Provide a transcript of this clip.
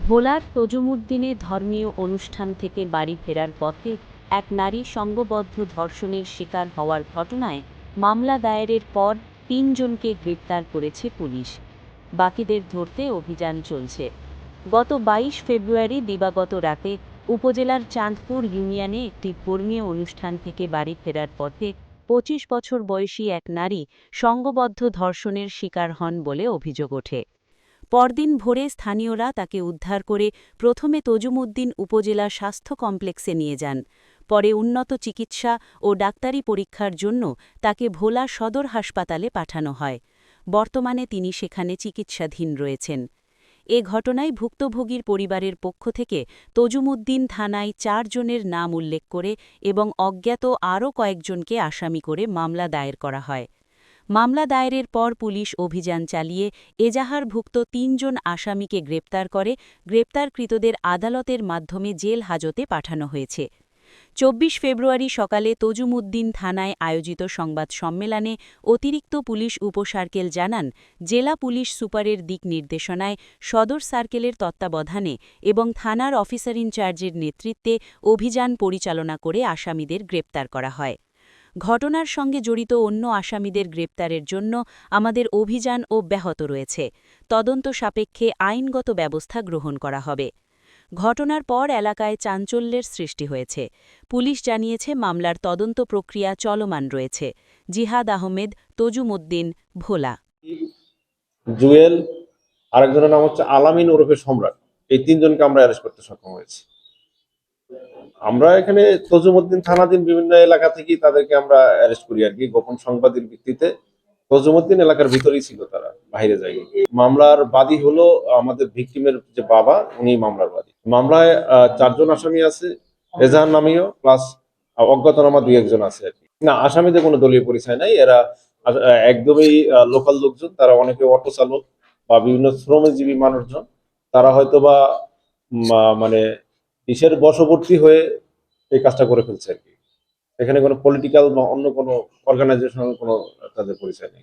ভোলার তজুমুদ্দিনে ধর্মীয় অনুষ্ঠান থেকে বাড়ি ফেরার পথে এক নারী সংঘবদ্ধ ধর্ষণের শিকার হওয়ার ঘটনায় মামলা দায়েরের পর ৩ জনকে গ্রেপ্তার করেছে পুলিশ। বাকিদের ধরতে অভিযান চলছে। গত ২২ ফেব্রুয়ারি দিবাগত রাতে উপজেলার চাঁদপুর ইউনিয়নে একটি ধর্মীয় অনুষ্ঠান থেকে বাড়ি ফেরার পথে ২৫ বছর বয়সী এক নারী সংঘবদ্ধ ধর্ষণের শিকার হন বলে অভিযোগ ওঠে। পরদিন ভোরে স্থানীয়রা তাকে উদ্ধার করে প্রথমে তজুমুদ্দিন উপজেলা স্বাস্থ্য কমপ্লেক্সে নিয়ে যান। পরে উন্নত চিকিৎসা ও ডাক্তারি পরীক্ষার জন্য তাকে ভোলা সদর হাসপাতালে পাঠানো হয়। বর্তমানে তিনি সেখানে চিকিৎসাধীন রয়েছেন। এ ঘটনায় ভুক্তভোগীর পরিবারের পক্ষ থেকে তজুমুদ্দিন থানায় ৪ জনের নাম উল্লেখ করে এবং অজ্ঞাত আরও কয়েকজনকে আসামি করে মামলা দায়ের করা হয়। মামলা দায়েরের পর পুলিশ অভিযান চালিয়ে এজাহারভুক্ত ৩ জন আসামিকে গ্রেপ্তার করে গ্রেপ্তারকৃতদের আদালতের মাধ্যমে জেল হাজতে পাঠানো হয়েছে। ২৪ ফেব্রুয়ারি সকালে তজুমুদ্দিন থানায় আয়োজিত সংবাদ সম্মেলনে অতিরিক্ত পুলিশ উপসার্কেল জানান, জেলা পুলিশ সুপারের দিক নির্দেশনায় সদর সার্কেলের তত্ত্বাবধানে এবং থানার অফিসার ইনচার্জের নেতৃত্বে অভিযান পরিচালনা করে আসামিদের গ্রেপ্তার করা হয়। ঘটনার সঙ্গে জড়িত অন্য আসামিদের গ্রেপ্তারের জন্য আমাদের অভিযান অব্যাহত রয়েছে। তদন্ত সাপেক্ষে আইনগত ব্যবস্থা গ্রহণ করা হবে। ঘটনার পর এলাকায় চাঞ্চল্যের সৃষ্টি হয়েছে। পুলিশ জানিয়েছে মামলার তদন্ত প্রক্রিয়া চলমান রয়েছে। জিহাদ আহমেদ, তজুমুদ্দিন, ভোলা। জুয়েল, আরেকজনের নাম হচ্ছে আলামিন ওরফে সম্রাট। এই ৩ জনকে আমরা অ্যারেস্ট করতে সক্ষম হয়েছি। আমরা এখানে তজুমুদ্দিন থানাধীন বিভিন্ন এলাকা থেকেই তাদেরকে আমরা অ্যারেস্ট করি আর কি, গোপন সংবাদের ভিত্তিতে। তজুমুদ্দিন এলাকার ভিতরেই ছিল, তারা বাইরে যায়নি। মামলার বাদী হলো আমাদের ভিকটিমের যে বাবা, উনি মামলার বাদী। মামলায় ৪ জন আসামি আছে, এজাহার নামীয় প্লাস অজ্ঞাতনামা ২-১ জন আছে আর কি। না, আসামিদের কোনো দলীয় পরিচয় নাই, এরা একদমই লোকাল লোকজন। তারা অনেকে অটো চালক বা বিভিন্ন শ্রমজীবী মানুষজন। তারা হয়তো বা মানে দেশের বশবর্তী হয়ে এই কাজটা করে ফেলছে আর কি। এখানে কোনো পলিটিক্যাল বা অন্য কোনো অর্গানাইজেশনাল কোনো তাদের পরিচয় নেই।